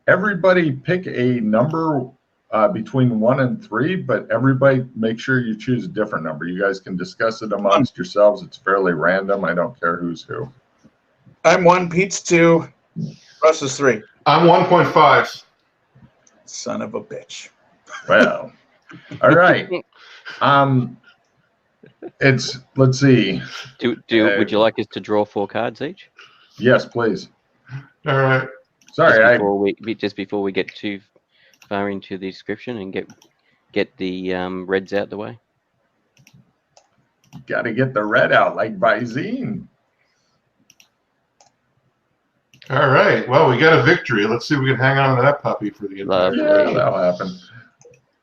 everybody pick a number between 1 and 3, but everybody make sure you choose a different number. You guys can discuss it amongst yourselves. It's fairly random. I don't care who's who. I'm 1, Pete's 2, Russ is 3. I'm 1.5. Son of a bitch. Well, all right. Let's see. Would you like us to draw 4 cards each? Yes, please. All right. Sorry, just before we get too far into the description and get the reds out the way. Got to get the red out like Visine. All right. Well, we got a victory. Let's see if we can hang on to that puppy for the entire. Yeah, that'll happen.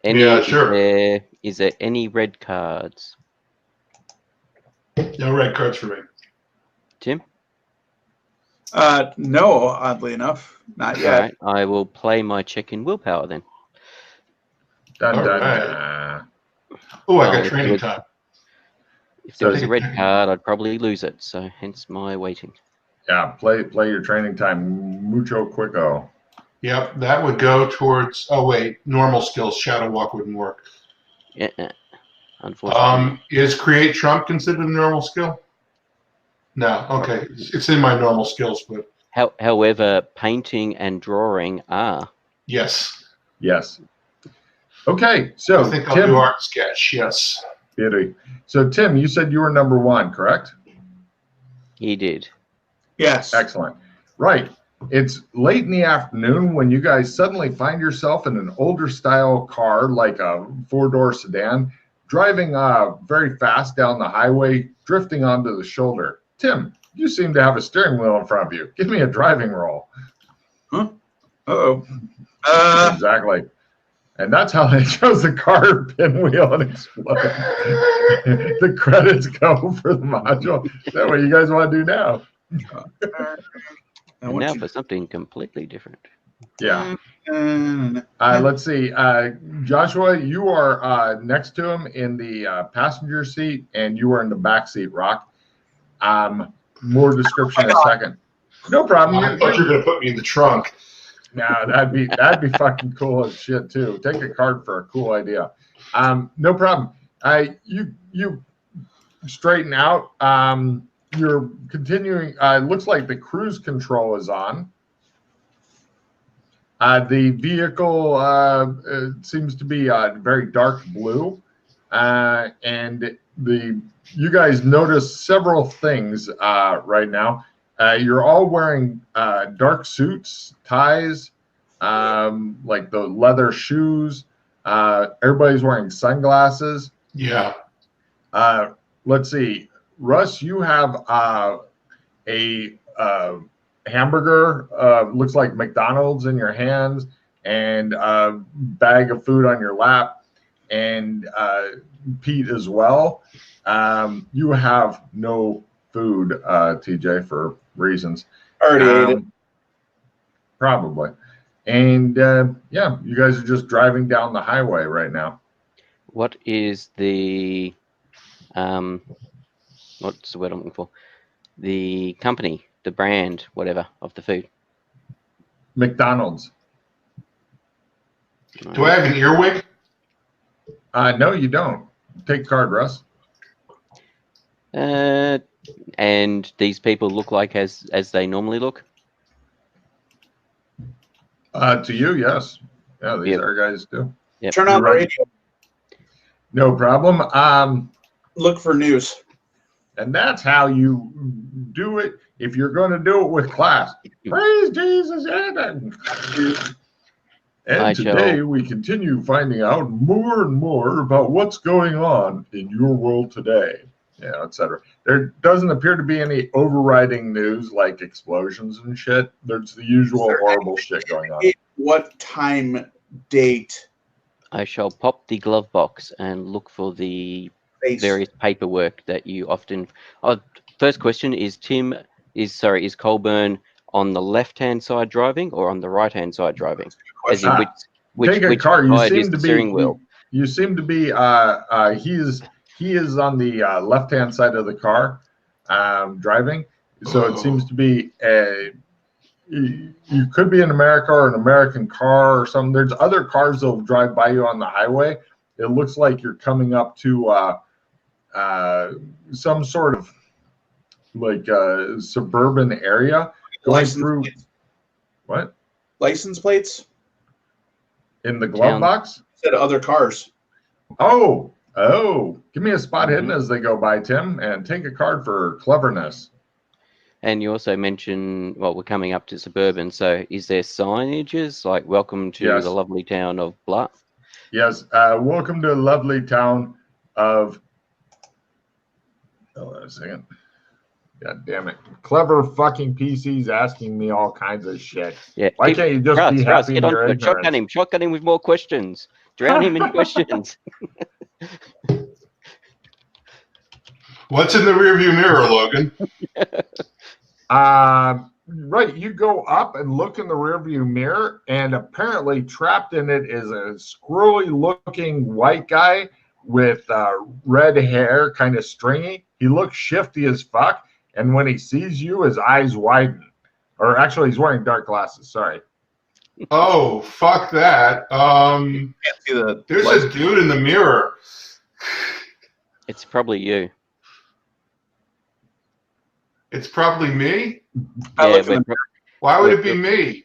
Yeah, sure. Is there any red cards? No red cards for me. Tim? No, oddly enough. Not yet. All right, I will play my check in willpower then. Dun, All dun, right. dun. Oh, I got training time. If there was a red card, I'd probably lose it, so hence my waiting. Yeah, play your training time mucho quico. Yep, that would go towards. Oh wait, normal skills. Shadow walk wouldn't work. Yeah, unfortunately. Is create Trump considered a normal skill? No. Okay, it's in my normal skills, but. However, painting and drawing are. Yes. Yes. Okay, so I think I'll Tim, do art sketch. Yes. Beauty. So Tim, you said you were number 1, correct? He did. Yes. Excellent. Right. It's late in the afternoon when you guys suddenly find yourself in an older style car, like a 4-door sedan, driving very fast down the highway, drifting onto the shoulder. Tim, you seem to have a steering wheel in front of you. Give me a driving roll. Huh? Uh-oh. Exactly. And that's how they chose the car pinwheel and explode. The credits go for the module. Is that what you guys want to do now? And now for something completely different. Yeah. Let's see. Joshua, you are next to him in the passenger seat, and you are in the back seat, Rock. More description in a second. No problem. I thought you were going to put me in the trunk. No, that'd be fucking cool as shit too. Take a card for a cool idea. No problem. You straighten out. You're continuing. Looks like the cruise control is on. The vehicle seems to be very dark blue, and you guys notice several things right now. You're all wearing dark suits, ties, like the leather shoes. Everybody's wearing sunglasses. Yeah. Let's see. Russ, you have a hamburger, looks like McDonald's in your hands, and a bag of food on your lap, and Pete as well. You have no food, TJ, for reasons. Already ate it. Probably. And yeah, you guys are just driving down the highway right now. What is the what's the word I'm looking for? The company, the brand, whatever, of the food. McDonald's. Do I have an earwig? No, you don't. Take card, Russ. And these people look like as they normally look? To you, yes. Yeah, these Yep. are guys do. Yep. Turn on the You're right. radio. No problem. Look for news. And that's how you do it if you're going to do it with class. Praise Jesus. And today we continue finding out more and more about what's going on in your world today, etc. There doesn't appear to be any overriding news like explosions and shit. There's the usual horrible shit going on. What time, date? I shall pop the glove box and look for the Face. various paperwork that you often. First question is is Colburn on the left-hand side driving or on the right-hand side driving? As in which car. You side seem is to the steering wheel? You seem to be. He is on the left-hand side of the car, driving. So it seems to be you could be in America or an American car or something. There's other cars that will drive by you on the highway. It looks like you're coming up to some sort of like suburban area going through. What? License plates? In the glove box? Instead of other cars. Oh, give me a spot hidden as they go by, Tim, and take a card for cleverness. And you also mentioned, well, we're coming up to suburban, so is there signages like welcome to the lovely town of blah? Yes, welcome to the lovely town of, hold on a second. God damn it. Clever fucking PC's asking me all kinds of shit. Yeah. Why can't you just be happy in your ignorance? Shotgun him with more questions. Drown him in questions. What's in the rearview mirror, Logan? Right, you go up and look in the rearview mirror, and apparently trapped in it is a squirrely-looking white guy with red hair, kind of stringy. He looks shifty as fuck, and when he sees you, his eyes widen. Or actually, he's wearing dark glasses. Sorry. Oh, fuck that. There's a dude in the mirror. It's probably you. It's probably me? Yeah, why would it be me?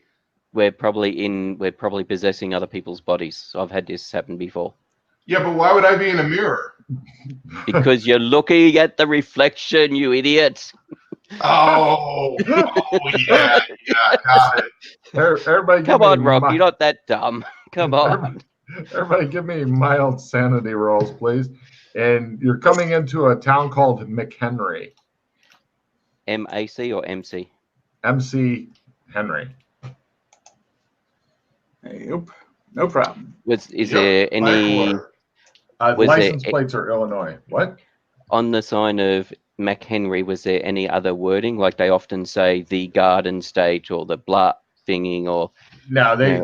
We're probably possessing other people's bodies. I've had this happen before. Yeah, but why would I be in a mirror? Because you're looking at the reflection, you idiot. Oh yeah, got it. Everybody, come on, Rock. You're not that dumb. Come on. Everybody, give me mild sanity rolls, please. And you're coming into a town called McHenry. MAC or MC? MC Henry. Nope. No problem. Is there any... license plates are Illinois. What? On the sign of McHenry, was there any other wording? Like they often say the Garden State or the blah thinging or... No, they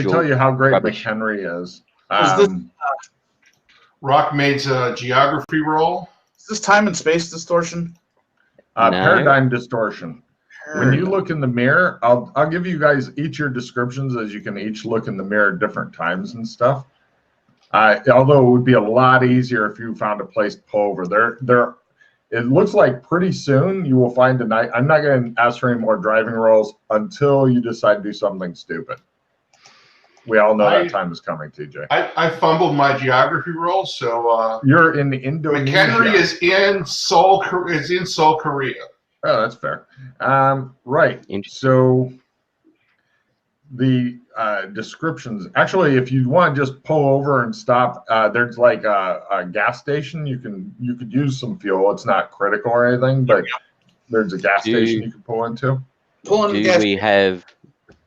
tell you how great rubbish. McHenry is. Rockmaid's geography roll. Is this time and space distortion? No. Paradigm distortion. When you look in the mirror, I'll give you guys each your descriptions as you can each look in the mirror at different times and stuff. Although it would be a lot easier if you found a place to pull over. It looks like pretty soon you will find a night. I'm not going to ask for any more driving rolls until you decide to do something stupid. We all know that time is coming, TJ. I fumbled my geography roll, so you're in Indonesia. McHenry is in Seoul, Korea. Oh, that's fair. Right. So the descriptions. Actually, if you want to just pull over and stop, there's like a gas station. You could use some fuel. It's not critical or anything, but there's a gas station you can pull into. Do we have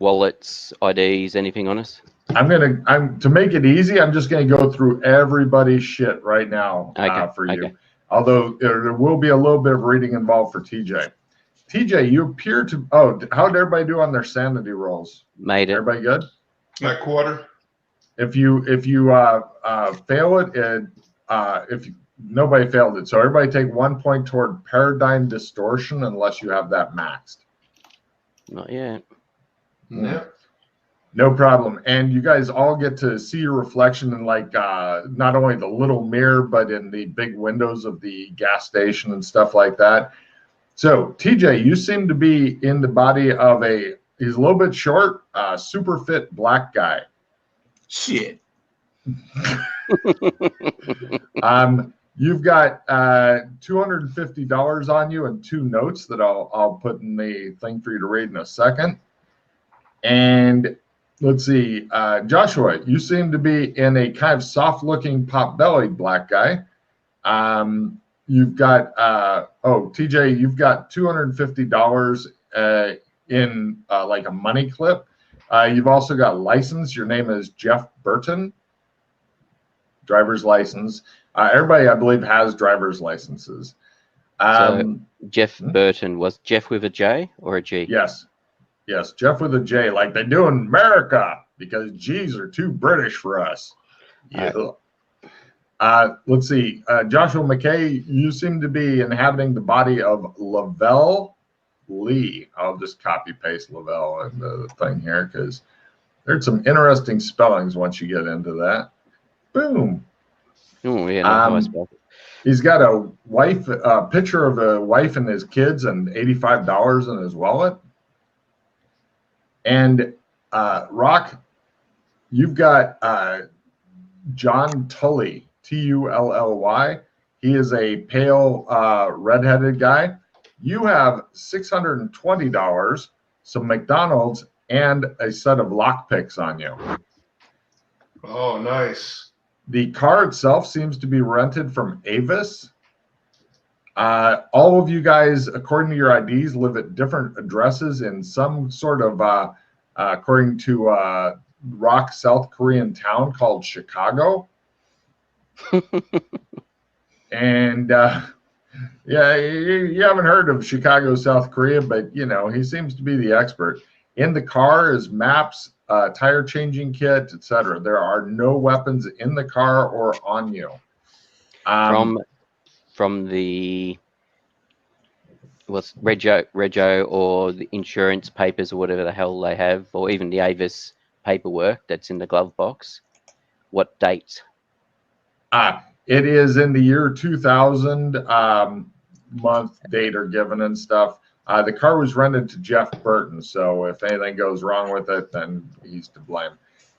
wallets, IDs, anything on us? To make it easy, I'm just gonna go through everybody's shit right now for you. Okay. Although there will be a little bit of reading involved for TJ. TJ, you appear to. Oh, how did everybody do on their sanity rolls? Made it. Everybody good? That quarter. If you fail it, nobody failed it, so everybody take 1 point toward paradigm distortion unless you have that maxed. Not yet. Yeah. No problem. And you guys all get to see your reflection in like not only the little mirror, but in the big windows of the gas station and stuff like that. So TJ, you seem to be in the body of he's a little bit short, super fit black guy. Shit. You've got $250 on you and 2 notes that I'll put in the thing for you to read in a second. And let's see, Joshua, you seem to be in a kind of soft-looking, pot-bellied black guy. You've got, TJ, you've got $250 in like a money clip. You've also got license. Your name is Jeff Burton, driver's license. Everybody, I believe, has driver's licenses. So Jeff Burton, was Jeff with a J or a G? Yes, Jeff with a J, like they do in America, because G's are too British for us. Yeah. Let's see, Joshua McKay, you seem to be inhabiting the body of Lavelle Lee. I'll just copy paste Lavelle into the thing here because there's some interesting spellings once you get into that. Boom. Oh, yeah, not how I spelled it. He's got a picture of a wife and his kids and $85 in his wallet. And Rock, you've got John Tully, Tully. He is a pale, redheaded guy. You have $620, some McDonald's, and a set of lockpicks on you. Oh, nice. The car itself seems to be rented from Avis. All of you guys, according to your IDs, live at different addresses in some sort of, according to Rock, South Korean town called Chicago. And yeah, you haven't heard of Chicago, South Korea, but you know, he seems to be the expert. In the car is maps, tire changing kit, etc. There are no weapons in the car or on you. From the Rego or the insurance papers or whatever the hell they have, or even the Avis paperwork that's in the glove box. What dates? It is in the year 2000, month, date are given and stuff. The car was rented to Jeff Burton, so if anything goes wrong with it, then he's to blame.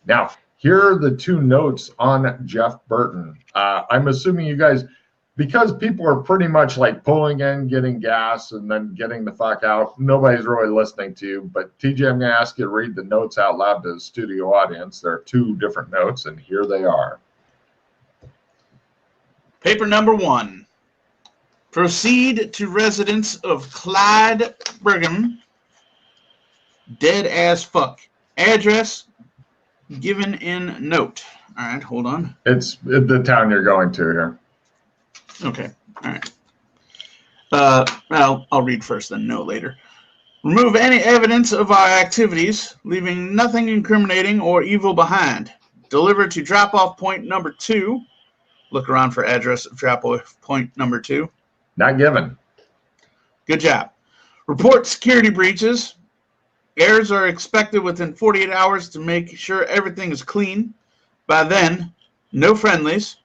Now, here are the two notes on Jeff Burton. I'm assuming you guys, because people are pretty much like pulling in, getting gas, and then getting the fuck out, nobody's really listening to you. But TJ, I'm going to ask you to read the notes out loud to the studio audience. There are two different notes, and here they are. Paper number 1. Proceed to residence of Clyde Brigham. Dead as fuck. Address given in note. All right, hold on. It's the town you're going to here. Okay, all right. Well, I'll read first, then note later. Remove any evidence of our activities, leaving nothing incriminating or evil behind. Deliver to drop-off point number 2. Look around for address of drop-off point number 2. Not given. Good job. Report security breaches. Errors are expected within 48 hours to make sure everything is clean. By then, no friendlies.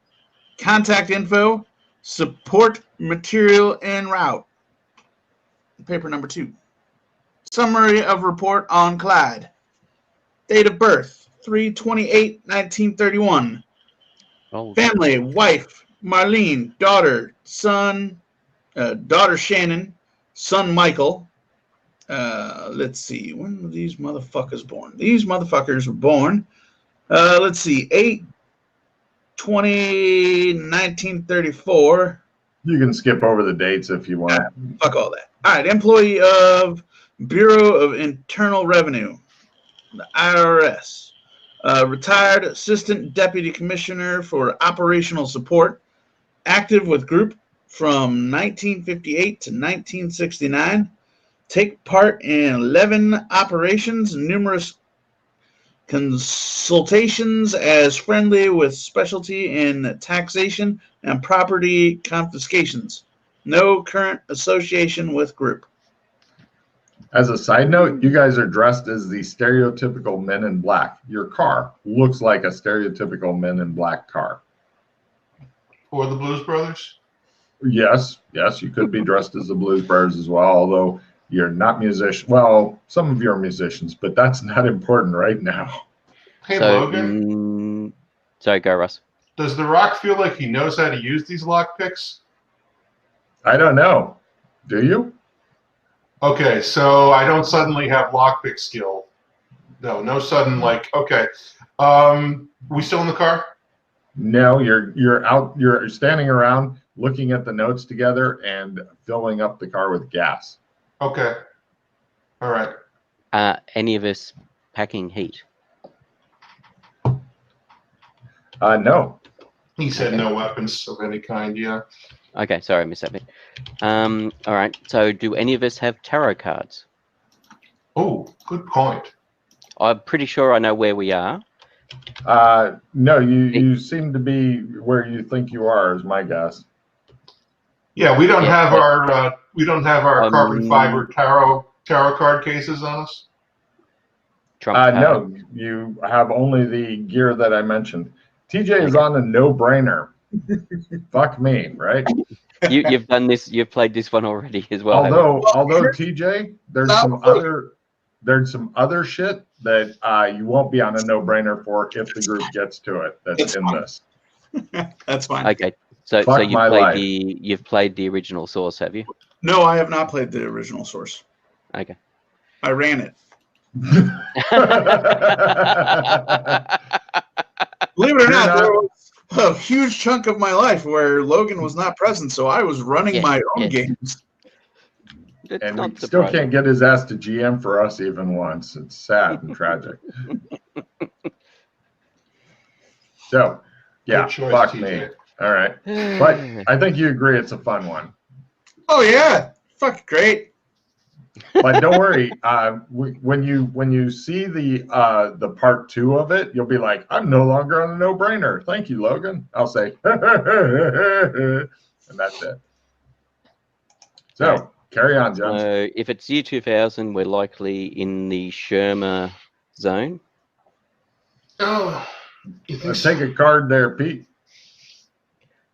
Contact info. Support material en route. Paper number 2. Summary of report on Clyde. Date of birth, 3/28/1931. Oh, Family, wife, Marlene, daughter, son, daughter Shannon, son Michael. Let's see, when were these motherfuckers born? These motherfuckers were born, let's see, 8/20/1934. You can skip over the dates if you want. Fuck all that. All right, employee of Bureau of Internal Revenue, the IRS. Retired Assistant Deputy Commissioner for Operational Support. Active with group from 1958 to 1969. Take part in 11 operations, numerous consultations as friendly with specialty in taxation and property confiscations. No current association with group. As a side note, you guys are dressed as the stereotypical men in black. Your car looks like a stereotypical men in black car. Or the Blues Brothers? Yes, you could be dressed as the Blues Brothers as well, although you're not musicians. Well, some of you are musicians, but that's not important right now. Hey, so, Logan. Sorry, go, Russ. Does The Rock feel like he knows how to use these lockpicks? I don't know. Do you? Okay, so I don't suddenly have lockpick skill. No sudden like. Okay, we still in the car? No, you're out. You're standing around, looking at the notes together, and filling up the car with gas. Okay, all right. Any of us packing heat? No. He said no weapons of any kind. Yeah. Okay, sorry, I missed that bit. All right, so do any of us have tarot cards? Oh, good point. I'm pretty sure I know where we are. No, you seem to be where you think you are, is my guess. Yeah, we don't Yeah, have our carbon fiber tarot card cases on us. Trump card. No, you have only the gear that I mentioned. TJ is on a no-brainer. Fuck me, right? You've done this. You've played this one already as well. haven't you? Although TJ, there's some other shit that you won't be on a no-brainer for if the group gets to it. That's in this. That's fine. Okay, so Fuck you've my played life. you've played the original Source, have you? No, I have not played the original Source. Okay. I ran it. Believe it or not, there was a huge chunk of my life where Logan was not present, so I was running my own games. That's And not he still surprising. can't get his ass to GM for us even once. It's sad and tragic. So, yeah, Good choice, fuck TJ. me. All right. But I think you agree it's a fun one. Oh yeah, fuck great. But don't worry. When you see the part 2 of it, you'll be like, I'm no longer on a no-brainer. Thank you, Logan. I'll say, and that's it. So carry on, John. So if it's year 2000, we're likely in the Sherma zone. Oh, you think Take a card there, Pete.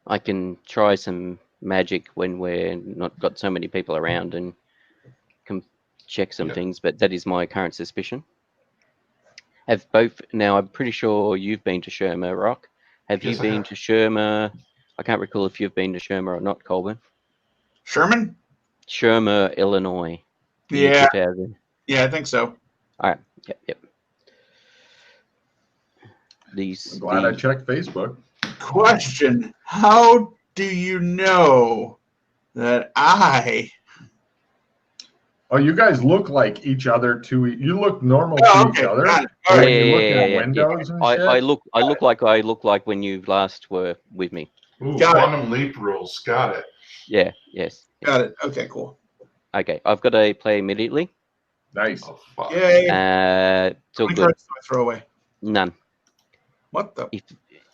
I can try some magic when we're not got so many people around and can check some things, but that is my current suspicion. Now I'm pretty sure you've been to Sherma, Rock. Have Yes, you I been have. to Sherma? I can't recall if you've been to Sherma or not, Colburn. Sherman? Sherma, Illinois. Year Yeah. 2000. Yeah, I think so. All right. Yep. I'm glad I checked Facebook. Question: how do you know that I? Oh, you guys look like each other you look normal Oh, to okay, each other. got it. But All when right. you look in Yeah. windows and shit. I look like when you last were with me. Ooh, Got it. quantum leap rules. Got it. Yeah. Yes. Got it. Okay, cool. Okay. I've got to play immediately. Nice. Oh, fuck. Yay! It's all How many good. cards do I throw away? None. What the?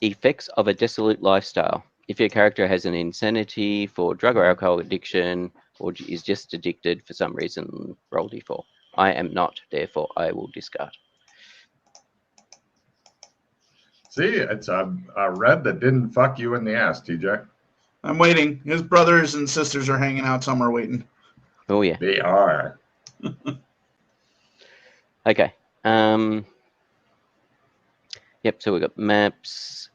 Effects of a dissolute lifestyle. If your character has an insanity for drug or alcohol addiction, or is just addicted for some reason, roll d4. I am not, therefore I will discard. See, it's a red that didn't fuck you in the ass, TJ. I'm waiting. His brothers and sisters are hanging out somewhere waiting. Oh yeah. They are. Okay. Yep. So we got maps.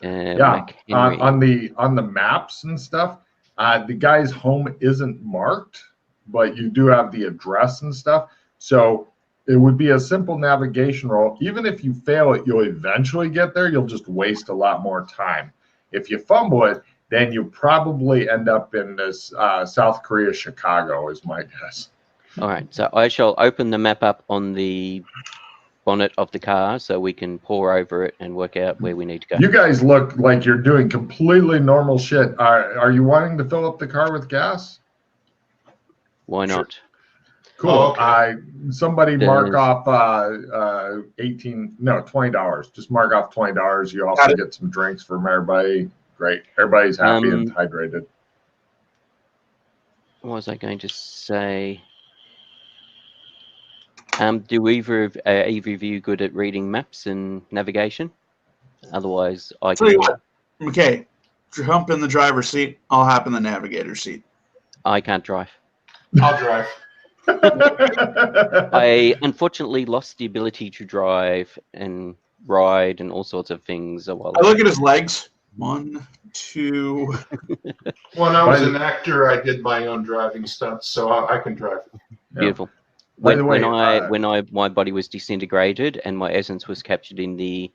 Yeah. McHenry. On the maps and stuff, the guy's home isn't marked, but you do have the address and stuff. So it would be a simple navigation roll. Even if you fail it, you'll eventually get there. You'll just waste a lot more time. If you fumble it, then you probably end up in this South Korea, Chicago, is my guess. All right. So I shall open the map up on the bonnet of the car so we can pour over it and work out where we need to go. You guys look like you're doing completely normal shit. Are you wanting to fill up the car with gas? Why not? Cool. Oh, okay. Somebody mark off $20. Just mark off $20. You also get some drinks from everybody. Great. Everybody's happy and hydrated. What was I going to say? Do either of you good at reading maps and navigation? Otherwise, I Tell you can. what, McKay, jump in the driver's seat. I'll hop in the navigator's seat. I can't drive. I'll drive. I unfortunately lost the ability to drive and ride and all sorts of things a while I ago. look at his legs. 1, 2. When I was an actor, I did my own driving stunts, so I can drive. Beautiful. By the way, When my body was disintegrated and my essence was captured in the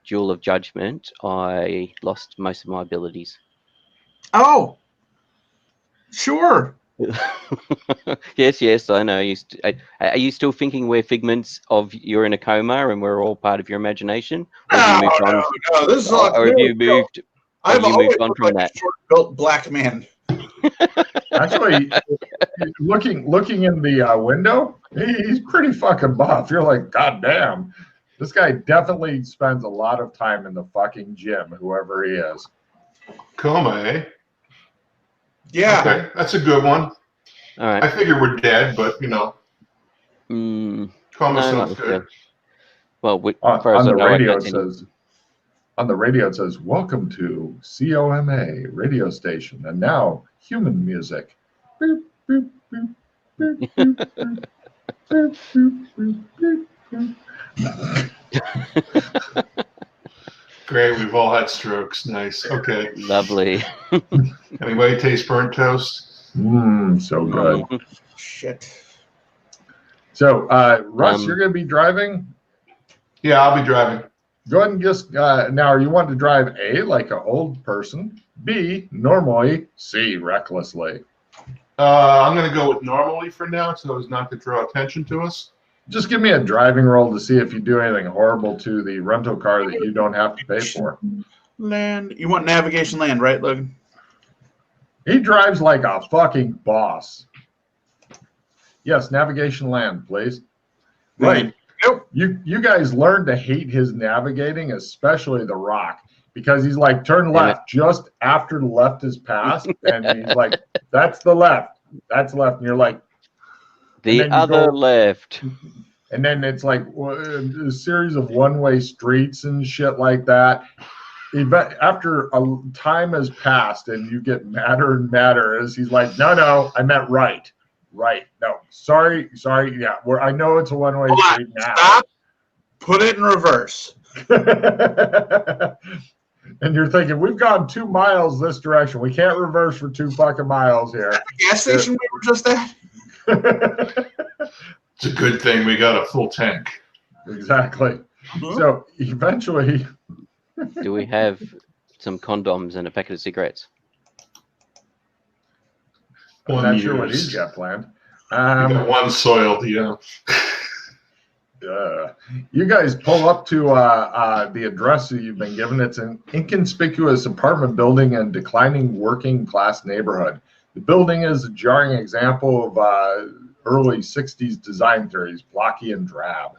Jewel of Judgment, I lost most of my abilities. Oh, sure. Yes, I know. Are you still thinking we're figments of you're in a coma and we're all part of your imagination? Or have you moved on? No, this is all Or have you moved? I've you always moved on looked from like that? a short-built black man. Actually, looking in the window, he's pretty fucking buff. You're like, God damn. This guy definitely spends a lot of time in the fucking gym, whoever he is. Coma, eh? Yeah. Okay, that's a good one. All right. I figure we're dead, but coma No, sounds not good. necessarily. Well, as On, far as on I the know, I radio don't it see any. says, on the radio it says, "Welcome to COMA radio station, and now human music." Boop, boop, boop, boop, boop, boop, boop, boop, boop, boop, boop. Great, we've all had strokes. Nice. Okay. Lovely. Anybody taste burnt toast? So good. Shit. So, Russ, you're going to be driving. Yeah, I'll be driving. Go ahead and just now. Are you wanting to drive A, like an old person? B, normally. C, recklessly. I'm going to go with normally for now, so as not to draw attention to us. Just give me a driving roll to see if you do anything horrible to the rental car that you don't have to pay for. Land. You want navigation land, right, Logan? He drives like a fucking boss. Yes, navigation land, please. Right. Nope. You guys learned to hate his navigating, especially the rock, because he's like, turn left just after the left is passed, and he's like, that's the left, that's left, and you're like, The other left. and then it's like a series of one-way streets and shit like that. After a time has passed, and you get madder and madder as he's like, no, I meant right. Right. No. Sorry. Yeah. I know it's a one-way street now. Stop. Put it in reverse. And you're thinking, we've gone 2 miles this direction. We can't reverse for 2 fucking miles here. At the gas station we were just at? It's a good thing we got a full tank. Exactly. So eventually. Do we have some condoms and a packet of cigarettes? I'm not sure what he's got planned. We got one soiled, yeah. You guys pull up to the address that you've been given. It's an inconspicuous apartment building and declining working class neighborhood. The building is a jarring example of early 60s design theories, blocky and drab.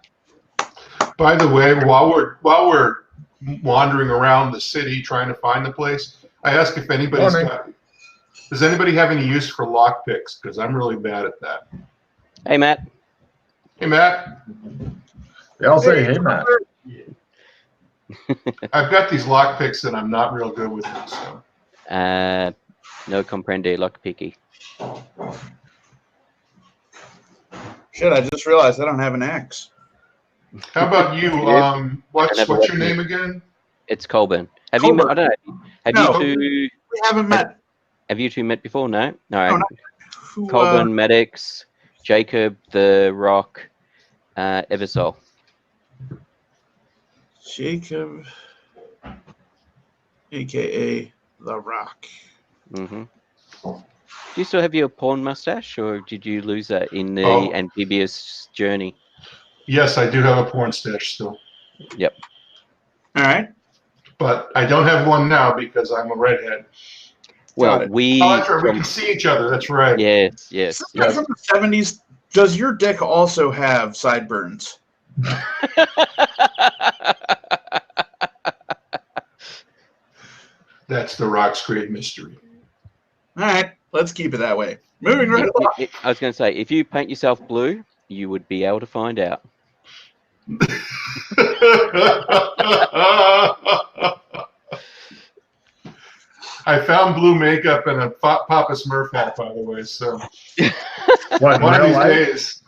By the way, while we're wandering around the city trying to find the place, I ask if anybody's got. Does anybody have any use for lockpicks? Because I'm really bad at that. Hey, Matt. Hey, Matt. They all say, hey, Matt. I've got these lockpicks and I'm not real good with them. So. No comprende lockpicky. Shit, I just realized I don't have an axe. How about you? What's your name again? It's Colburn. Have you met? I don't know. Have you two? We haven't met. Have you two met before? No. No. No, Colburn, Maddox, Jacob, The Rock, Eversol. Jacob, aka The Rock. Mm-hmm. Do you still have your porn mustache, or did you lose that in the amphibious journey? Yes, I do have a porn stash still. Yep. All right. But I don't have one now because I'm a redhead. Well, that's right. We can see each other. That's right. Yes. From the 70s, does your dick also have sideburns? That's the Rock's great mystery. All right, let's keep it that way. Moving right along. I was going to say, if you paint yourself blue, you would be able to find out. I found blue makeup and a Papa Smurf hat, by the way. So What, one of these days.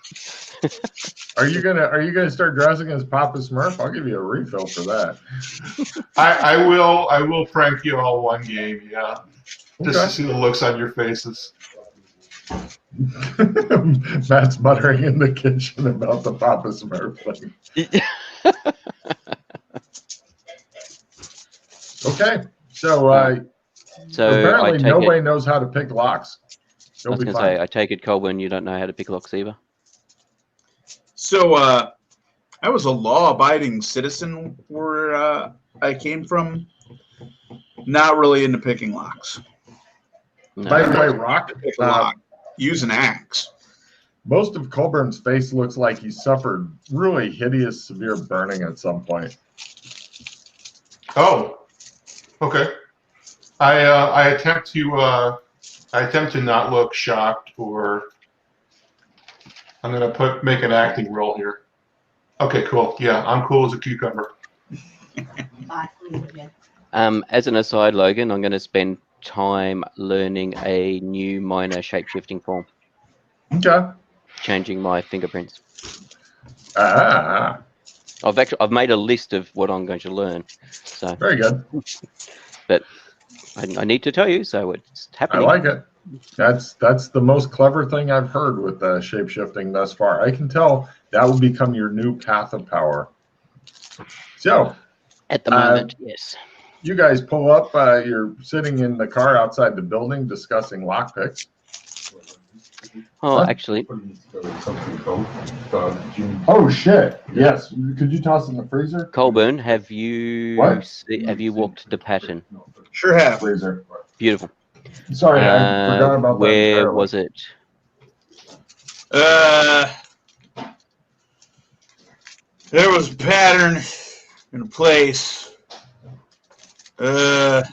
Are you gonna start dressing as Papa Smurf? I'll give you a refill for that. I will prank you all one game, yeah. Just to see the looks on your faces. Matt's muttering in the kitchen about the Papa Smurf thing. Okay, so apparently nobody knows how to pick locks. I was going to say, I take it, Colburn, you don't know how to pick locks either. So I was a law-abiding citizen where I came from. Not really into picking locks. No. By the way, Rock, Pick a lock. Use an axe. most of Colburn's face looks like he suffered really hideous, severe burning at some point. Oh, okay. I attempt to I attempt to not look shocked, or I'm gonna make an acting roll here. Okay, cool. Yeah, I'm cool as a cucumber. As an aside, Logan, I'm going to spend time learning a new minor shape-shifting form, Okay. changing my fingerprints. Ah, I've made a list of what I'm going to learn. So, very good. but I need to tell you, so it's I happening. like it. That's the most clever thing I've heard with shape shifting thus far. I can tell that will become your new path of power. So, At the moment, yes. you guys pull up. You're sitting in the car outside the building discussing lockpicks. Oh, Huh? actually, Oh shit! Yes. Could you toss in the freezer? Colburn, have you What? have you walked the pattern? Sure have. Freezer. Beautiful. Sorry, I forgot about that. Where entirely. was it? There was a pattern in a place. Yeah,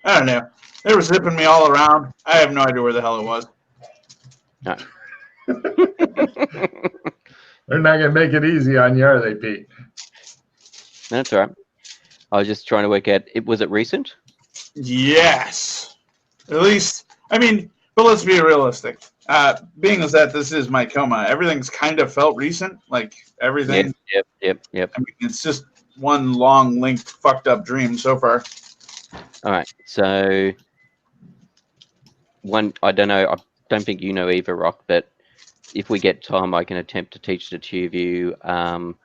I don't know. They were zipping me all around. I have no idea where the hell it was. No. They're not gonna make it easy on you, are they, Pete? That's all right. I was just trying to work out. Was it recent? Yes. At least, I mean, but let's be realistic. Being as that this is my coma, everything's kind of felt recent. Like everything. Yep. I mean, it's just one long, linked, fucked up dream so far. All right. So I don't know. I don't think you know either, Rock. But if we get time, I can attempt to teach the two of you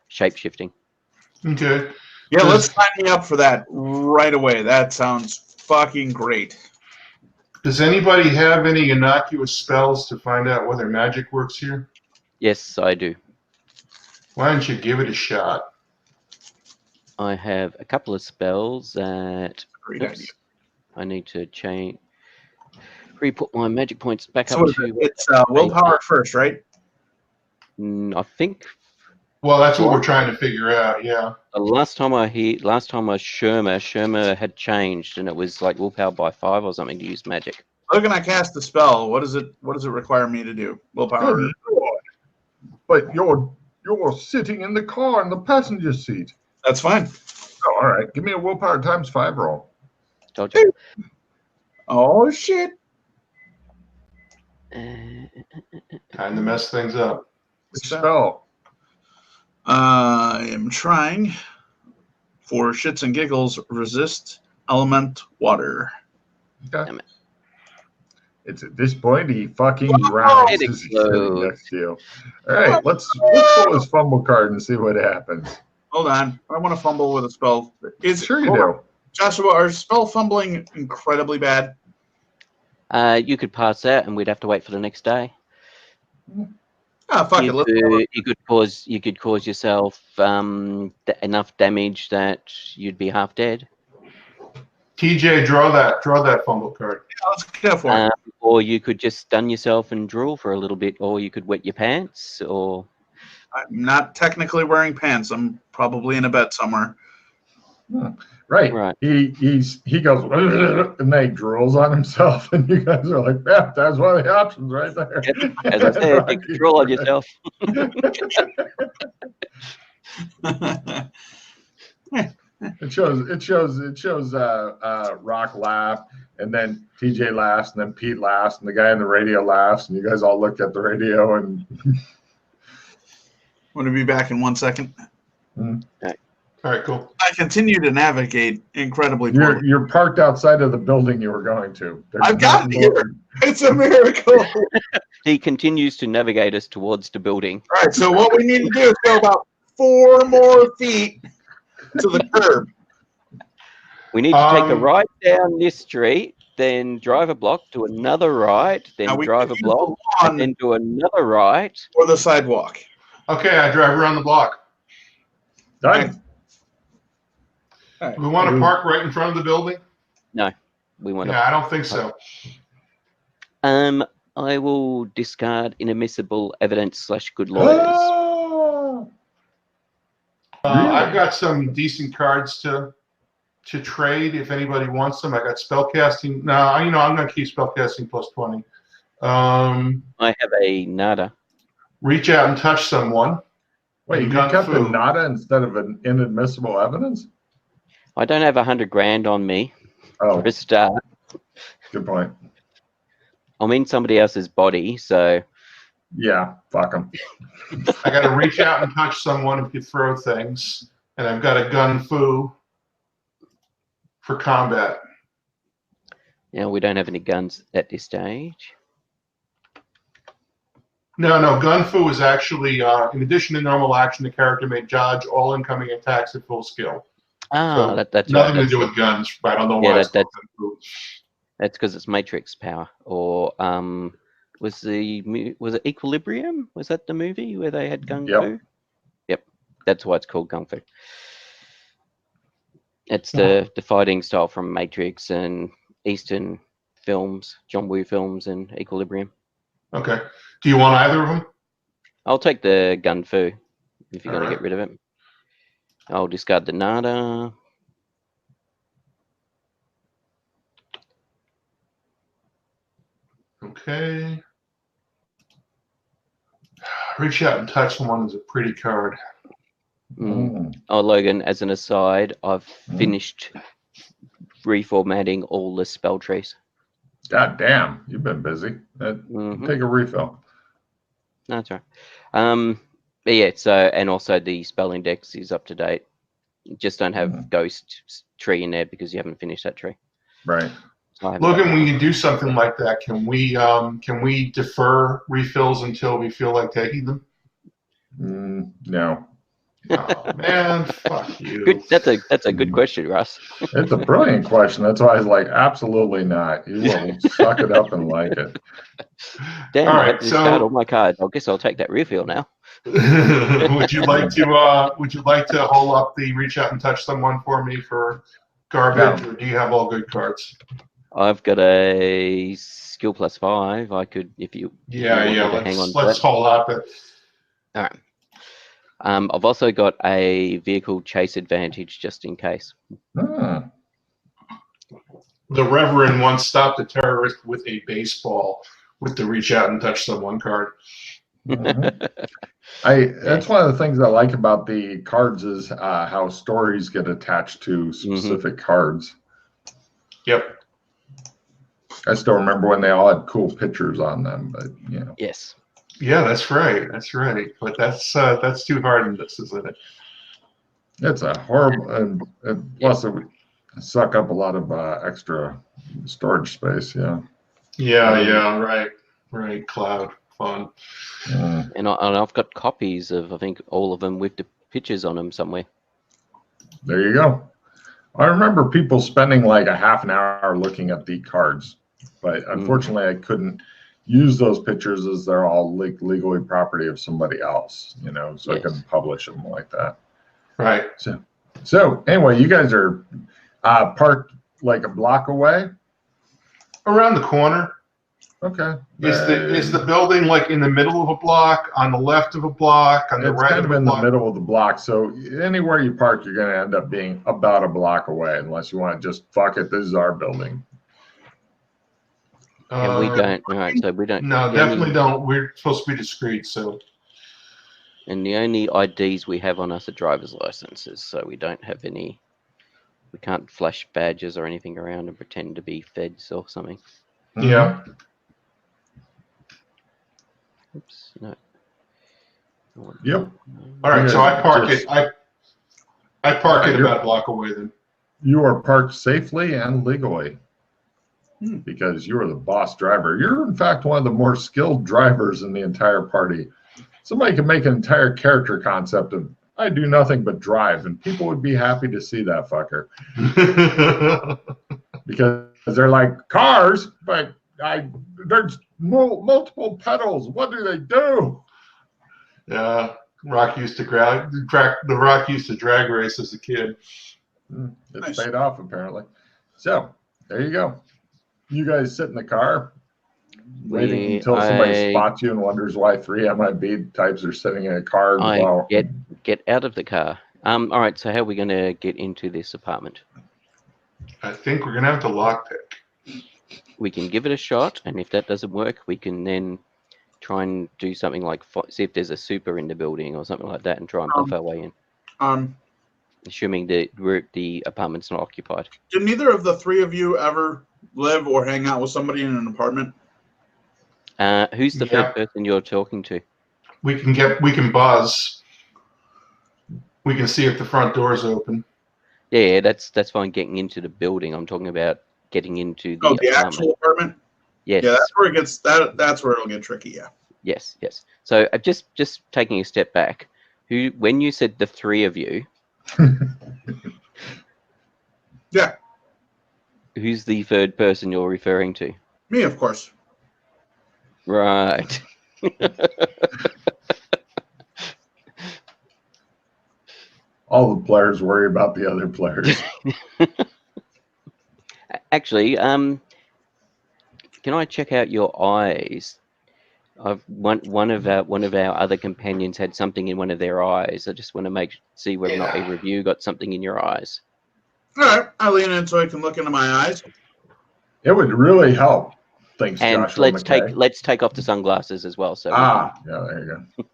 shape shifting. Okay. Yeah, let's sign me up for that right away. That sounds fucking great. Does anybody have any innocuous spells to find out whether magic works here? Yes, I do. Why don't you give it a shot? I have a couple of spells that. Great idea. I need to change. Re-put my magic points back So up to. it's willpower first, right? I think. Well, that's what we're trying to figure out. Yeah. Last time I Sherma had changed, and it was like willpower by 5 or something to use magic. Look, and I cast the spell. What does it require me to do? Willpower. Good Lord. But you're sitting in the car in the passenger seat. That's fine. Oh, all right. Give me a willpower times 5 roll. Told you. Oh shit. Time to mess things up. Spell. I am trying for shits and giggles. Resist element water. Okay. Damn it. It's at this point he fucking drowns It as he's sitting explodes. next to you. All right, let's pull his fumble card and see what happens. Hold on. I want to fumble with a spell. Sure you do. Joshua, are spell fumbling incredibly bad? You could pass that, and we'd have to wait for the next day. Ah, fuck it. You could cause yourself enough damage that you'd be half dead. TJ, draw that fumble card. Yeah, let's go for it. Or you could just stun yourself and drool for a little bit, or you could wet your pants, or. I'm not technically wearing pants. I'm probably in a bed somewhere. Right. He goes and then he drools on himself, and you guys are like, yeah, that's one of the options right there. Yep. As I said, take control of yourself. It shows Rock laugh, and then TJ laughs, and then Pete laughs, and the guy on the radio laughs, and you guys all look at the radio and. I'm going to be back in 1 second. All right, cool. I continue to navigate incredibly poorly. You're parked outside of the building you were going to. I've gotten here. It's a miracle. He continues to navigate us towards the building. All right, so what we need to do is go about 4 more feet to the curb. We need to take a right down this street, then drive a block to another right, then drive a block, and then do another right. Or the sidewalk. Okay, I drive around the block. Done. Do we want to park right in front of the building? No, we want to. Yeah, I don't think so. I will discard inadmissible evidence / good lawyers. I've got some decent cards to to trade if anybody wants them. I got spellcasting. No, I'm going to keep spellcasting plus 20. I have a nada. Reach out and touch someone. Wait, you kept a nada instead of an inadmissible evidence? I don't have 100 grand on me Oh, for a start. good point. I'm in somebody else's body, so Yeah, fuck them. I got to reach out and touch someone if you throw things. And I've got a gun fu for combat. we don't have any guns at this stage. No, gun fu is actually, in addition to normal action, the character may dodge all incoming attacks at full skill. Ah, So that's nothing right. to do with guns. I don't know why it's called gun fu. That's because it's Matrix power. Or was it Equilibrium? Was that the movie where they had gun fu? Yep, that's why it's called gun fu. It's the fighting style from Matrix and Eastern films, John Woo films, and Equilibrium. Okay. Do you want either of them? I'll take the gun fu if you're going to Alright. get rid of it. I'll discard the nada. Okay. Reach out and touch someone is a pretty card. Oh, Logan, as an aside, I've finished reformatting all the spell trees. God damn, you've been busy. Take a refill. No, that's right. But yeah, and also the spell index is up to date. You just don't have ghost tree in there because you haven't finished that tree. Right. So Logan, when you do something like that, can we defer refills until we feel like taking them? No. Oh man, fuck you. Good. That's a good question, Russ. It's a brilliant question. That's why I was like, absolutely not. You will suck it up and like it. Damn, All I right, have to discard all my cards. I guess I'll take that refill now. Would you like to hold up the reach out and touch someone for me for garbage, or do you have all good cards? I've got a skill +5. I could, if you hang on. Let's hold up it. All right. I've also got a vehicle chase advantage just in case. The Reverend once stopped a terrorist with a baseball with the reach out and touch someone card. That's one of the things I like about the cards is how stories get attached to specific cards. Yep. I still remember when they all had cool pictures on them, but Yes. Yeah, that's right. That's right. But that's too hard in this, isn't it? It's a horrible, and plus it would suck up a lot of extra storage space. Yeah. Right. Cloud fun. And I've got copies of, I think, all of them with the pictures on them somewhere. There you go. I remember people spending like a half an hour looking at the cards, but unfortunately I couldn't use those pictures as they're all legally property of somebody else, so I couldn't publish them like that. Right. So anyway, you guys are parked like a block away? Around the corner. Okay. Is the building like in the middle of a block, on the left of a block, on the right of a block? It's kind of in the middle of the block. So anywhere you park, you're going to end up being about a block away, unless you want to just fuck it. This is our building. And we don't. All right, so we don't. No, definitely don't. We're supposed to be discreet, so. And the only IDs we have on us are driver's licenses, so we don't have any. We can't flash badges or anything around and pretend to be feds or something. Yeah. Oops. No. Yep. All right, so I park it. I park it about a block away then. You are parked safely and legally. Because you are the boss driver. You're, in fact, one of the more skilled drivers in the entire party. Somebody could make an entire character concept of, I do nothing but drive, and people would be happy to see that fucker. Because they're like, cars, but there's multiple pedals. What do they do? Yeah, Rock used to Rock used to drag race as a kid. It's paid off, apparently. So, there you go. You guys sit in the car, waiting until somebody spots you and wonders why 3 MIB types are sitting in a car. Get out of the car. All right, so how are we going to get into this apartment? I think we're gonna have to lockpick. We can give it a shot, and if that doesn't work, we can then try and do something like see if there's a super in the building or something like that, and try and buff our way in. Assuming the apartment's not occupied. Did neither of the three of you ever live or hang out with somebody in an apartment? Who's the third person you're talking to? We can buzz. We can see if the front door's open. Yeah, that's fine. Getting into the building. I'm talking about getting into the the apartment. actual apartment. Yes. Yeah, that's where it gets. That's where it'll get tricky. Yeah. Yes. So just taking a step back. When you said the three of you? Yeah. Who's the third person you're referring to? Me, of course. Right. All the players worry about the other players. Actually, can I check out your eyes? One of our other companions had something in one of their eyes. I just want to see whether or not either of you got something in your eyes. All right, I lean in so I can look into my eyes. It would really help. Thanks, and Joshua let's take off the sunglasses as well. So yeah, there you go.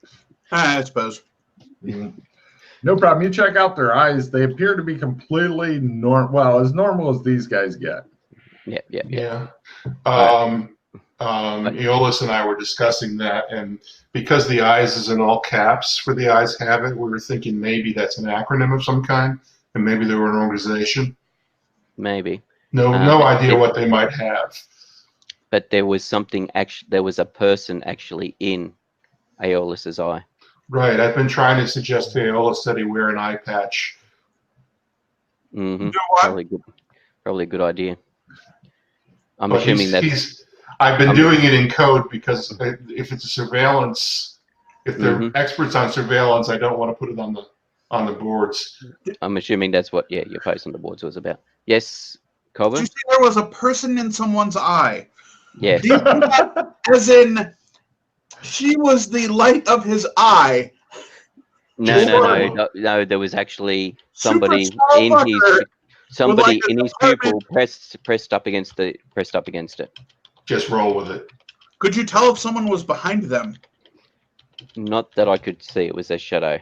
I suppose. No problem. You check out their eyes; they appear to be completely normal. Well, as normal as these guys get. Yeah. Aeolus and I were discussing that, and because the eyes is in all caps for the eyes have it, we were thinking maybe that's an acronym of some kind, and maybe they were an organization. Maybe. No idea what they might have. But there was something there was a person actually in Aeolus's eye. Right. I've been trying to suggest to Aeolus that he wear an eye patch. Mm-hmm. You know Probably a good idea. I'm assuming that's. I've been doing it in code because if it's a surveillance, if they're experts on surveillance, I don't want to put it on the boards. I'm assuming that's what your post on the boards was about. Yes, Colvin? Did you say there was a person in someone's eye? Yes. As in, she was the light of his eye. No. There was actually somebody in his pupil pressed up against it. Just roll with it. Could you tell if someone was behind them? Not that I could see. It was a shadow.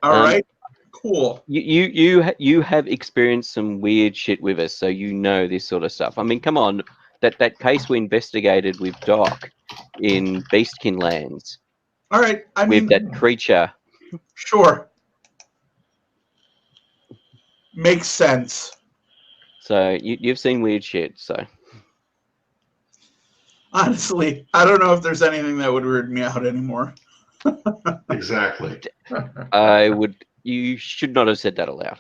All right. Cool. You have experienced some weird shit with us, so you know this sort of stuff. I mean, come on. That case we investigated with Doc in Beastkin Lands. All right. With that creature. Sure. Makes sense. So you've seen weird shit, so. Honestly, I don't know if there's anything that would weird me out anymore. Exactly. You should not have said that aloud.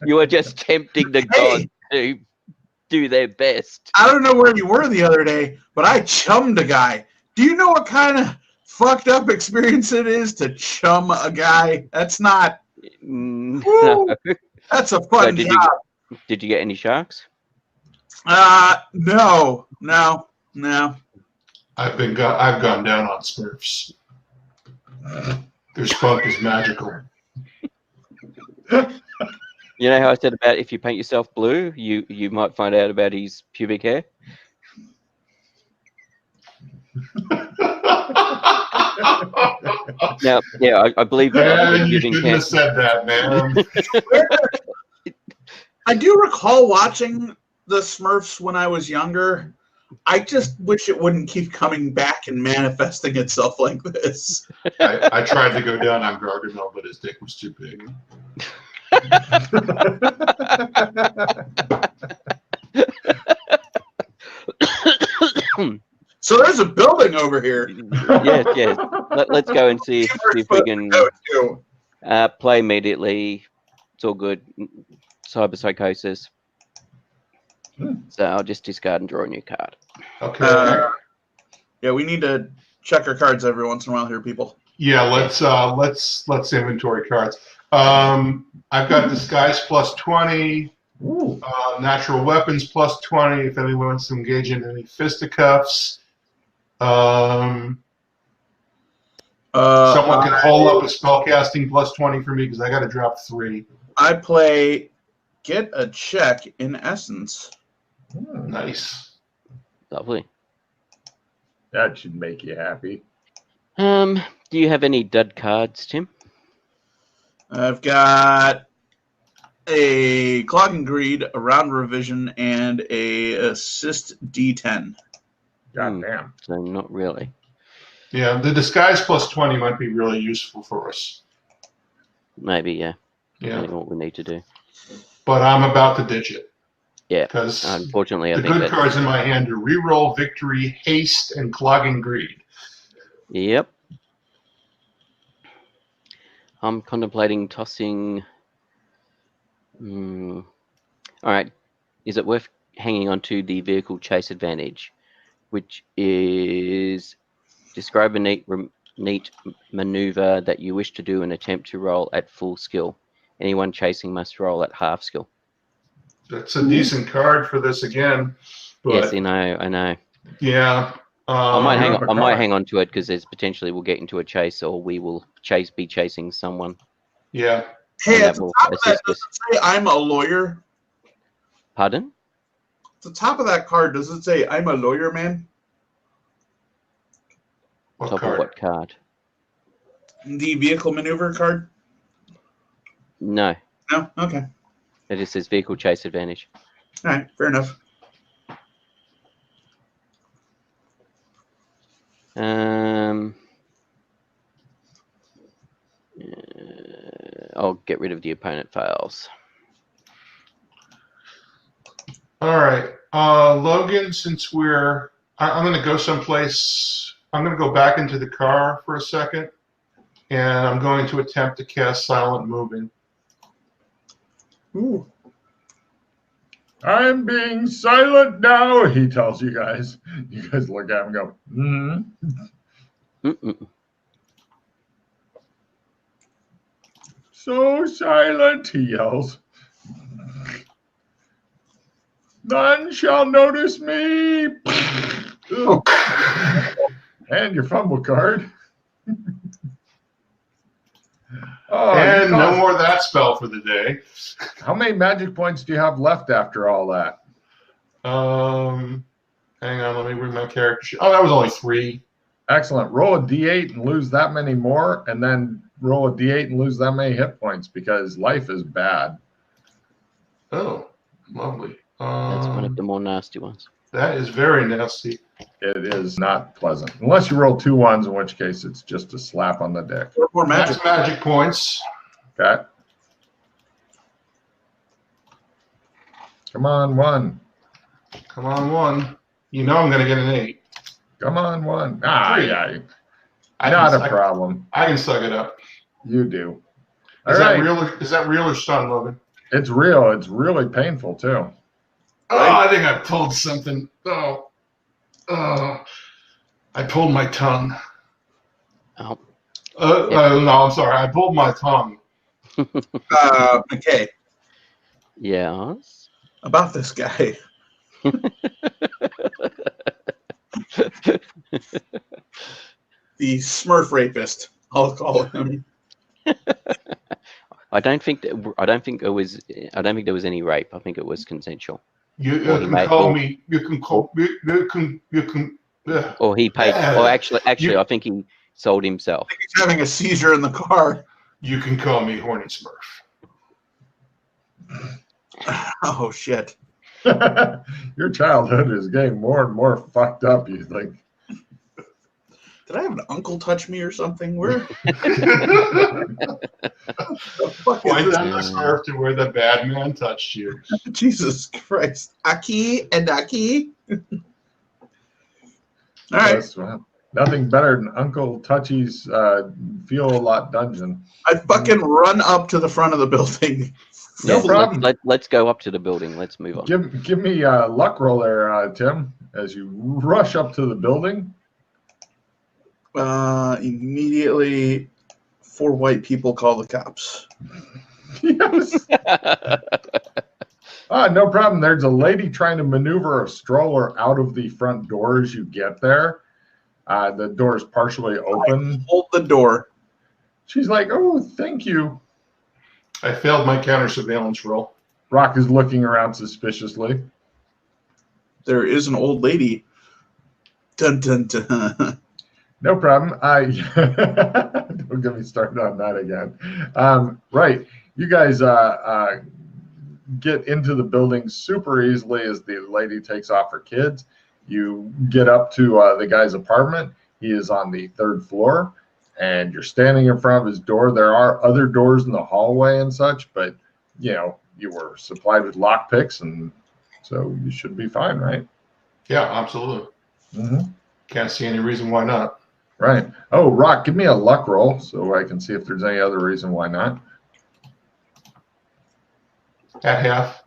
You are just tempting the gods to do their best. I don't know where you were the other day, but I chummed a guy. Do you know what kind of fucked up experience it is to chum a guy? That's not. No. That's a fun job. Did you get any sharks? No. I've gone down on Smurfs. Their spunk is magical. You know how I said about if you paint yourself blue, you might find out about his pubic hair? Now, yeah, I believe that. You shouldn't have said that, man. I do recall watching the Smurfs when I was younger. I just wish it wouldn't keep coming back and manifesting itself like this. I tried to go down on Gargamel, but his dick was too big. So there's a building over here. Yes. Let's go and see if we can play immediately. It's all good. Cyberpsychosis. So I'll just discard and draw a new card. Okay. Yeah, we need to check our cards every once in a while here, people. Yeah, let's inventory cards. I've got disguise plus 20, natural weapons plus 20. If anyone wants to engage in any fisticuffs, someone can hold up a spellcasting plus 20 for me because I got to drop 3. I play get a check in essence. Nice. Lovely. That should make you happy. Do you have any dud cards, Tim? I've got a Clog and Greed, a Round Revision, and a Assist D10. God damn. So not really. Yeah, the disguise plus 20 might be really useful for us. Maybe, yeah. Yeah, Depending on what we need to do. but I'm about to ditch it. Yeah. Because Unfortunately, I the think good that's... cards in my hand are Reroll, Victory, Haste, and Clogging Greed. Yep. I'm contemplating tossing... All right. Is it worth hanging on to the vehicle chase advantage, which is describe a neat maneuver that you wish to do and attempt to roll at full skill. Anyone chasing must roll at half skill. That's a decent card for this again. But Yes, I know. yeah. I might hang on. I might hang on to it because there's potentially we'll get into a chase or we will be chasing someone. Yeah. Hey, And at that the will top of that, assist does us. it say I'm a lawyer? Pardon? At the top of that card, does it say I'm a lawyer, man? What Top card? of what card? The vehicle maneuver card? No. No? Okay. It just says vehicle chase advantage. All right, fair enough. I'll get rid of the opponent files. All right. Logan, since I'm going to go someplace. I'm going to go back into the car for a second, and I'm going to attempt to cast Silent Moving. Ooh. I'm being silent now, he tells you guys. You guys look at him and go, So silent, he yells. None shall notice me. And your fumble card. And no more of that spell for the day. How many magic points do you have left after all that? Hang on, let me read my character sheet. Oh, that was only 3. Excellent. Roll a d8 and lose that many more, and then roll a d8 and lose that many hit points because life is bad. Oh, lovely. That's one of the more nasty ones. That is very nasty. It is not pleasant. Unless you roll 2 1s, in which case it's just a slap on the dick. Or magic. That's magic points. Okay. Come on, 1. Come on, 1. You know I'm going to get an 8. Come on, 1. 3. Yeah. Not a problem. I can suck it up. You do. Is that real? Is that real or stun, Logan? It's real. It's really painful, too. Oh, I think I pulled something. Oh, I pulled my tongue. Oh. No, I'm sorry. I pulled my tongue. McKay, Yes. about this guy. The Smurf rapist, I'll call him. I don't think there was any rape. I think it was consensual. You can call me. You can call. You can. Or he paid. Or actually, I think he sold himself. I think he's having a seizure in the car. You can call me Horny Smurf. Oh shit! Your childhood is getting more and more fucked up. You think? Did I have an uncle touch me or something? Where? Point down the Smurf to where the bad man touched you. Jesus Christ! Aki and Aki. All right. Yes, well, nothing better than Uncle Touchy's Feel a Lot dungeon. I fucking run up to the front of the building. No problem. Let's go up to the building. Let's move on. Give me a luck roll there, Tim, as you rush up to the building. Immediately, 4 white people call the cops. Yes. No problem. There's a lady trying to maneuver a stroller out of the front door as you get there. The door is partially open. Hold the door. She's like, "Oh, thank you." I failed my counter surveillance roll. Rock is looking around suspiciously. There is an old lady. Dun, dun, dun. No problem. Don't get me started on that again. Right. You guys get into the building super easily as the lady takes off her kids. You get up to the guy's apartment. He is on the 3rd floor, and you're standing in front of his door. There are other doors in the hallway and such, but you were supplied with lockpicks, and so you should be fine, right? Yeah, absolutely. Mm-hmm. Can't see any reason why not. Right. Oh, Rock, give me a luck roll so I can see if there's any other reason why not. At half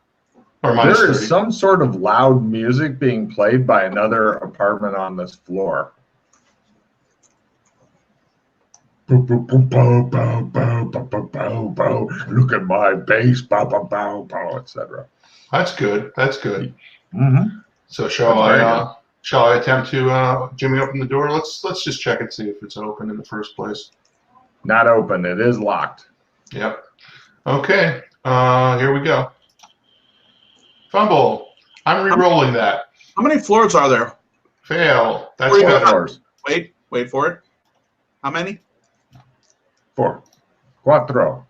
or minus There 30. is some sort of loud music being played by another apartment on this floor. Look at my bass, etc. That's good. That's good. Mm-hmm. So shall I attempt to Jimmy open the door? Let's just check and see if it's open in the first place. Not open. It is locked. Yep. Okay. Here we go. Fumble. I'm re-rolling that. How many floors are there? Fail. That's 4 better. floors. Wait for it. How many? 4. Cuatro.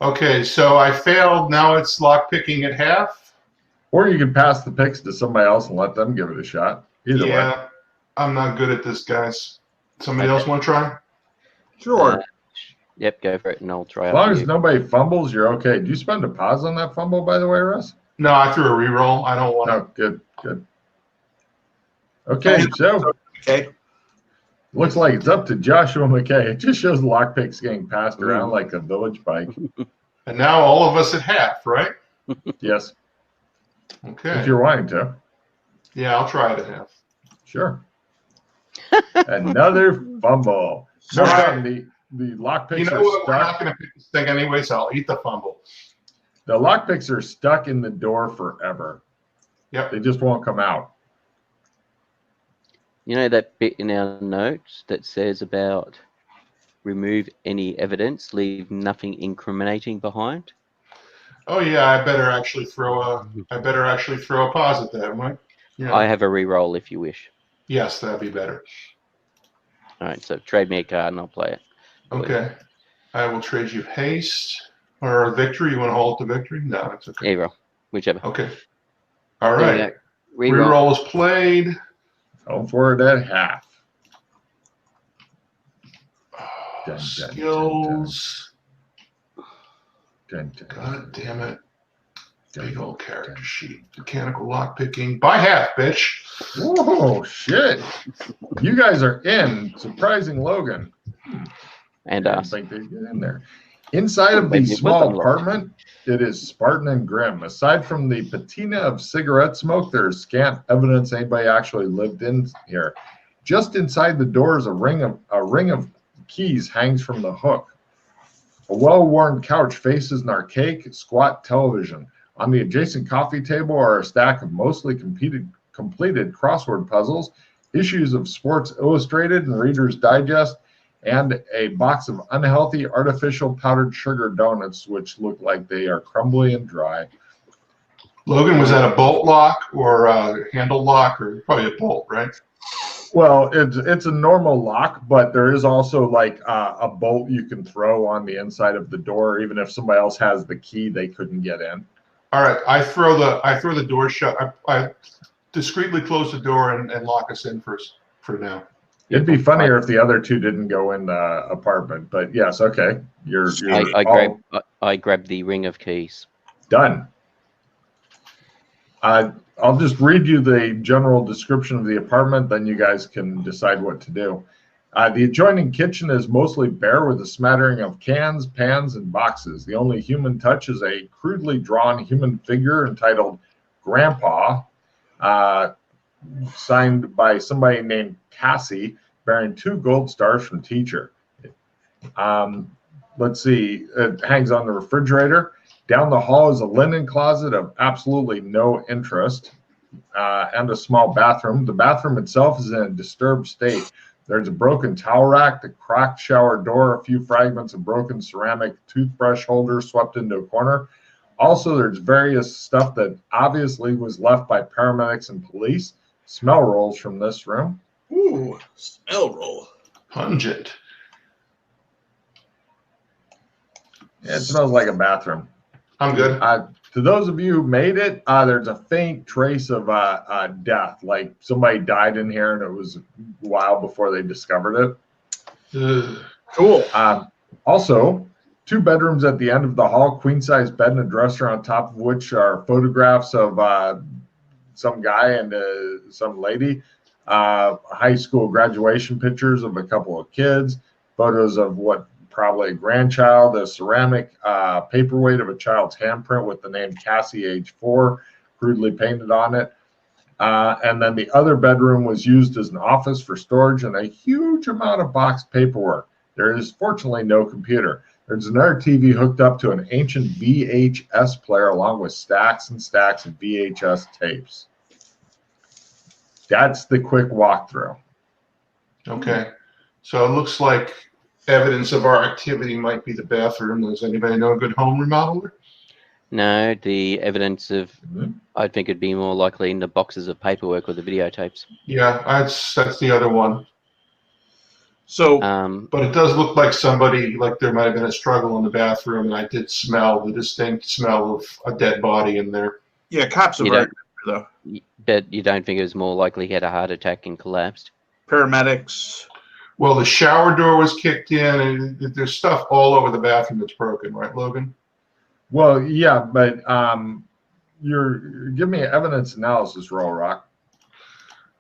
Okay, so I failed. Now it's lock picking at half. Or you can pass the picks to somebody else and let them give it a shot. Either way. I'm not good at this, guys. Somebody else want to try? Sure. Yep, go for it, and I'll try. As long as nobody fumbles, you're okay. Do you spend a pause on that fumble, by the way, Russ? No, I threw a re-roll. I don't want to. Oh, good. Okay, so Okay. looks like it's up to Joshua McKay. It just shows lockpicks getting passed around like a village bike. And now all of us at half, right? Yes, Okay. if you're wanting to. Yeah, I'll try it at half. Sure. Another fumble. No All right. problem. The lockpicks You know are what? We're stuck. not going to pick this thing anyway, so I'll eat the fumble. The lockpicks are stuck in the door forever. Yep. They just won't come out. You know that bit in our notes that says about remove any evidence, leave nothing incriminating behind? Oh yeah, I better actually throw a pause at that, Mike. Yeah. I have a re-roll if you wish. Yes, that'd be better. All right, so trade me a card and I'll play it. Okay. I will trade you haste or victory. You want to hold it to victory? No, it's okay. Either, whichever. Okay. All right. Re-roll. Reroll is played. Go for it at half. Dun, dun, Skills. Dun, dun, God damn it. dun, Big old character dun. sheet. Mechanical lockpicking. By half, bitch. Whoa, shit. You guys are in. Surprising Logan. And I us. think they get in there. Inside of the Maybe it was small unlocked. apartment, it is Spartan and grim. Aside from the patina of cigarette smoke, there is scant evidence anybody actually lived in here. Just inside the door is a ring of keys hangs from the hook. A well-worn couch faces an archaic, squat television. On the adjacent coffee table are a stack of mostly completed crossword puzzles, issues of Sports Illustrated and Reader's Digest, and a box of unhealthy artificial powdered sugar donuts, which look like they are crumbly and dry. Logan, was that a bolt lock or a handle lock or probably a bolt, right? Well, it's a normal lock, but there is also like a bolt you can throw on the inside of the door. Even if somebody else has the key, they couldn't get in. All right. I throw the door shut. I discreetly close the door and lock us in for now. It'd be funnier if the other two didn't go in the apartment, but yes, okay. You're all I grab the ring of keys. done. I'll just read you the general description of the apartment, then you guys can decide what to do. The adjoining kitchen is mostly bare with a smattering of cans, pans, and boxes. The only human touch is a crudely drawn human figure entitled Grandpa, signed by somebody named Cassie, bearing 2 gold stars from teacher. Let's see, it hangs on the refrigerator. Down the hall is a linen closet of absolutely no interest, and a small bathroom. The bathroom itself is in a disturbed state. There's a broken towel rack, the cracked shower door, a few fragments of broken ceramic toothbrush holder swept into a corner. Also, there's various stuff that obviously was left by paramedics and police. Smell rolls from this room. Ooh, smell roll. Pungent. It smells like a bathroom. I'm good. To those of you who made it, there's a faint trace of death. Like somebody died in here and it was a while before they discovered it. Ugh. Cool. Also, 2 bedrooms at the end of the hall, queen-size bed and a dresser on top of which are photographs of some guy and some lady. High school graduation pictures of a couple of kids, photos of what probably a grandchild, a ceramic paperweight of a child's handprint with the name Cassie, age 4, crudely painted on it. And then the other bedroom was used as an office for storage and a huge amount of boxed paperwork. There is fortunately no computer. There's another TV hooked up to an ancient VHS player along with stacks and stacks of VHS tapes. That's the quick walkthrough. Okay. So it looks like evidence of our activity might be the bathroom. Does anybody know a good home remodeler? No, the evidence of, I think it'd be more likely in the boxes of paperwork or the videotapes. Yeah, that's the other one. So, but it does look like somebody, like there might have been a struggle in the bathroom, and I did smell the distinct smell of a dead body in there. Yeah, cops are right there, though. But you don't think it was more likely he had a heart attack and collapsed? Paramedics. Well, the shower door was kicked in, and there's stuff all over the bathroom that's broken, right, Logan? Well, yeah, but give me an evidence analysis roll, Rock.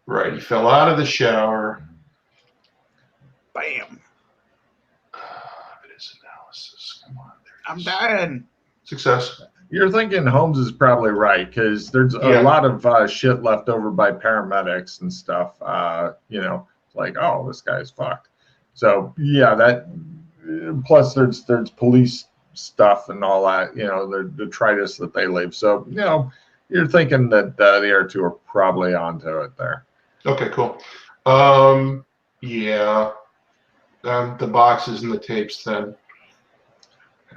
Right, he fell out of the shower. Bam. Evidence analysis. Come on. I'm dying. Success. You're thinking Holmes is probably right because there's a lot of shit left over by paramedics and stuff. Like, oh, this guy's fucked. So yeah, that plus there's police stuff and all that. The detritus that they leave. So you're thinking that the other two are probably onto it there. Okay, cool. Yeah. The boxes and the tapes then.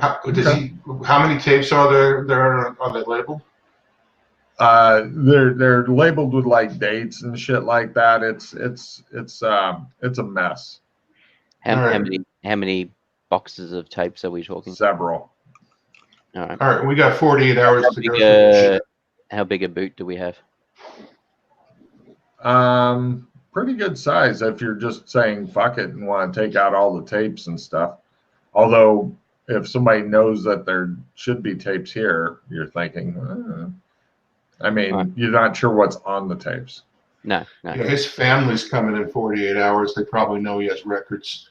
How many tapes are there on the label? They're labeled with like dates and shit like that. It's a mess. How many boxes of tapes are we talking? Several. All right, we got 48 hours to go. How big a boot do we have? Pretty good size if you're just saying fuck it and want to take out all the tapes and stuff. Although if somebody knows that there should be tapes here, you're thinking, you're not sure what's on the tapes. No. Yeah, his family's coming in 48 hours. They probably know he has records.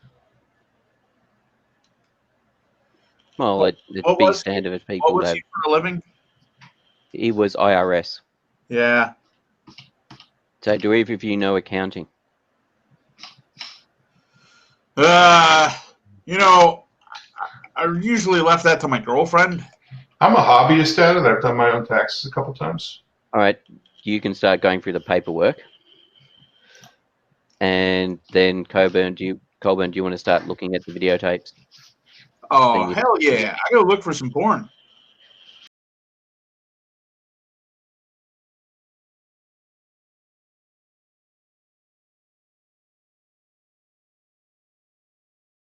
Well, it's big standard of people. What was he for a living? He was IRS. Yeah. So do either of you know accounting? I usually left that to my girlfriend. I'm a hobbyist at it. I've done my own taxes a couple times. All right, you can start going through the paperwork, and then Colburn, do you want to start looking at the videotapes? Oh hell yeah! I gotta look for some porn.